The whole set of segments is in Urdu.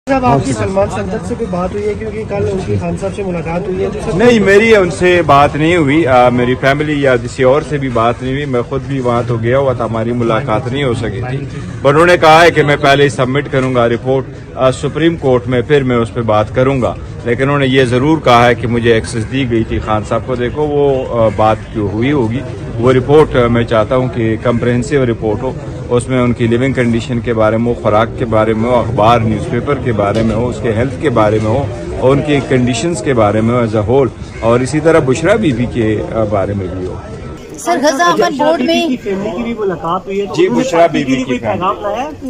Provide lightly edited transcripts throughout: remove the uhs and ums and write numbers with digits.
صاحب آپ کی سلمان صدر سے کوئی بات ہوئی ہے کیونکہ کل ان کی خان صاحب سے ملاقات ہوئی ہے تو نہیں، میری ان سے بات نہیں ہوئی، میری فیملی یا کسی اور سے بھی بات نہیں ہوئی، میں خود بھی وہاں تو گیا ہوا تھا، ہماری ملاقات نہیں ہو سکی تھی، پر انہوں نے کہا ہے کہ میں پہلے سبمٹ کروں گا رپورٹ سپریم کورٹ میں، پھر میں اس پہ بات کروں گا، لیکن انہوں نے یہ ضرور کہا ہے کہ مجھے ایکسس دی گئی تھی خان صاحب کو، دیکھو وہ بات جو ہوئی ہوگی وہ رپورٹ میں چاہتا ہوں کہ کمپریہنسو رپورٹ ہو، اس میں ان کی لیونگ کنڈیشن کے بارے میں ہو، خوراک کے بارے میں ہو، اخبار نیوز پیپر کے بارے میں ہو، اس کے ہیلتھ کے بارے میں ہو اور ان کی کنڈیشنز کے بارے میں ہو ایز اے ہول، اور اسی طرح بشرا بی بی کے بارے میں بھی ہو۔ سر غزہ امن بورڈ میں فیملی کی بھی ملاقات ہوئی ہے جی، بشرا بی بی کی پیغام لایا ہے؟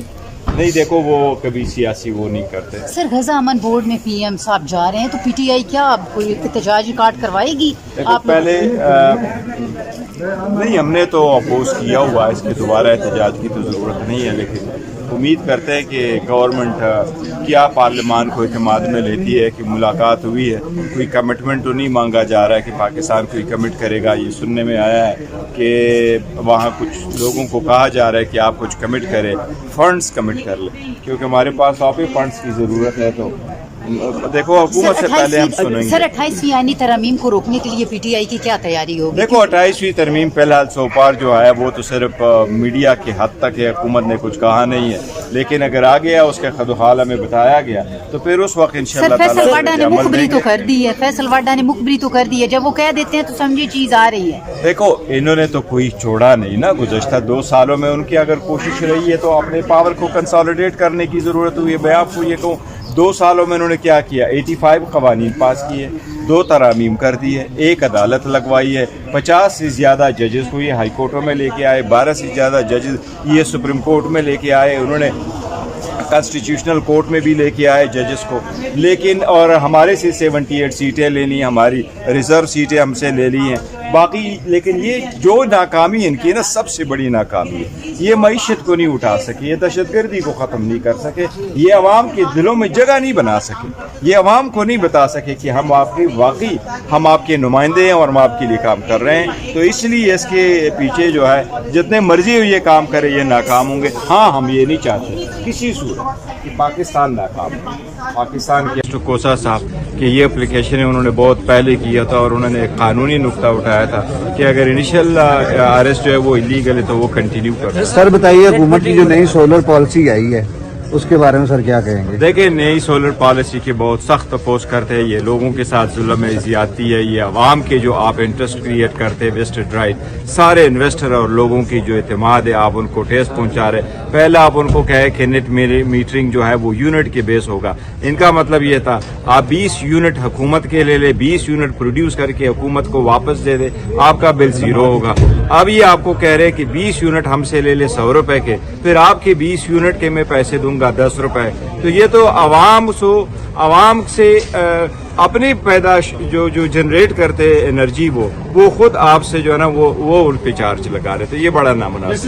نہیں، دیکھو وہ کبھی سیاسی وہ نہیں کرتے۔ سر غزہ امن بورڈ میں پی ایم صاحب جا رہے ہیں تو پی ٹی آئی کیا اب کوئی احتجاجی کارڈ کروائے گی؟ آپ پہلے نہیں، ہم نے تو اپوز کیا ہوا ہے، اس کی دوبارہ احتجاج کی تو ضرورت نہیں ہے، لیکن امید کرتے ہیں کہ گورنمنٹ کیا پارلیمان کو اعتماد میں لیتی ہے کہ ملاقات ہوئی ہے، کوئی کمٹمنٹ تو نہیں مانگا جا رہا ہے کہ پاکستان کوئی کمٹ کرے گا۔ یہ سننے میں آیا ہے کہ وہاں کچھ لوگوں کو کہا جا رہا ہے کہ آپ کچھ کمٹ کریں، فنڈز کمٹ کر لیں، کیونکہ ہمارے پاس واقعی فنڈز کی ضرورت ہے۔ تو دیکھو حکومت سے پہلے ہم سنیں گے۔ سر 28ویں آئینی ترامیم کو روکنے کے لیے پی ٹی آئی کی کیا تیاری ہوگی؟ دیکھو 28ویں ترمیم فی الحال سوپار جو ہے وہ تو صرف میڈیا کی حد تک ہے، حکومت نے کچھ کہا نہیں ہے، لیکن اگر آ گیا اس کے خد و حال ہمیں بتایا گیا تو پھر اس وقت انشاءاللہ سر فیصل واڈا نے عمل مخبری دیں تو گے۔ کر دی ہے، فیصل واڈا نے مخبری تو کر دی ہے، جب وہ کہہ دیتے ہیں تو سمجھے چیز آ رہی ہے۔ دیکھو انہوں نے تو کوئی چھوڑا نہیں نا، گزشتہ 2 سالوں میں ان کی اگر کوشش رہی ہے تو اپنے پاور کو کنسالیڈیٹ کرنے کی ضرورت ہوئی ہے۔ میں آپ کو یہ کہوں 2 سالوں میں انہوں نے کیا کیا، 85 قوانین پاس کیے، 2 ترامیم کر دی ہے، 1 عدالت لگوائی ہے، 50 سے زیادہ ججز کو یہ ہائی کورٹوں میں لے کے آئے، 12 سے زیادہ ججز یہ سپریم کورٹ میں لے کے آئے، انہوں نے کانسٹیٹیوشنل کورٹ میں بھی لے کے آئے ججز کو، لیکن اور ہمارے سے 78 سیٹیں لینی، ہماری ریزرو سیٹیں ہم سے لے لی ہیں باقی، لیکن یہ جو ناکامی ان کی نا سب سے بڑی ناکامی ہے، یہ معیشت کو نہیں اٹھا سکے، یہ دہشت گردی کو ختم نہیں کر سکے، یہ عوام کے دلوں میں جگہ نہیں بنا سکے، یہ عوام کو نہیں بتا سکے کہ ہم آپ کے واقعی ہم آپ کے نمائندے ہیں اور ہم آپ کے لیے کام کر رہے ہیں، تو اس لیے اس کے پیچھے جو ہے جتنے مرضی یہ کام کرے یہ ناکام ہوں گے۔ ہاں، ہم یہ نہیں چاہتے کسی صورت کہ پاکستان ناکام ہو۔ پاکستان کے کوسا صاحب کہ یہ اپلیکیشن انہوں نے بہت پہلے کیا تھا اور انہوں نے ایک قانونی نقطہ اٹھایا تھا کہ اگر انیشل اریسٹ جو ہے وہ الیگل ہے تو وہ کنٹینیو کر۔ سر بتائیے حکومت کی جو نئی سولر پالیسی آئی ہے اس کے بارے میں سر کیا کہیں گے؟ دیکھیں، نئی سولر پالیسی کے بہت سخت اپوز کرتے ہیں، یہ لوگوں کے ساتھ ظلم ہے، زیادتی ہے، یہ عوام کے جو آپ انٹرسٹ کریٹ کرتے ہیں ویسٹڈ رائٹ، سارے انویسٹر اور لوگوں کی جو اعتماد ہے آپ ان کو ٹھیس پہنچا رہے۔ پہلا آپ ان کو کہے کہ نیٹ میٹرنگ جو ہے وہ یونٹ کے بیس ہوگا، ان کا مطلب یہ تھا آپ 20 یونٹ حکومت کے لے لے، 20 یونٹ پروڈیوس کر کے حکومت کو واپس دے دے، آپ کا بل 0 ہوگا۔ اب یہ آپ کو کہہ رہے کہ 20 یونٹ ہم سے لے لے 100 روپے کے، پھر آپ کے 20 یونٹ کے میں پیسے دوں گا 10 روپے، تو یہ تو عوام سے اپنی پیداش جو جنریٹ کرتے انرجی وہ خود آپ سے جو ہے نا وہ ان پہ چارج لگا رہے، تو یہ بڑا نامناسب۔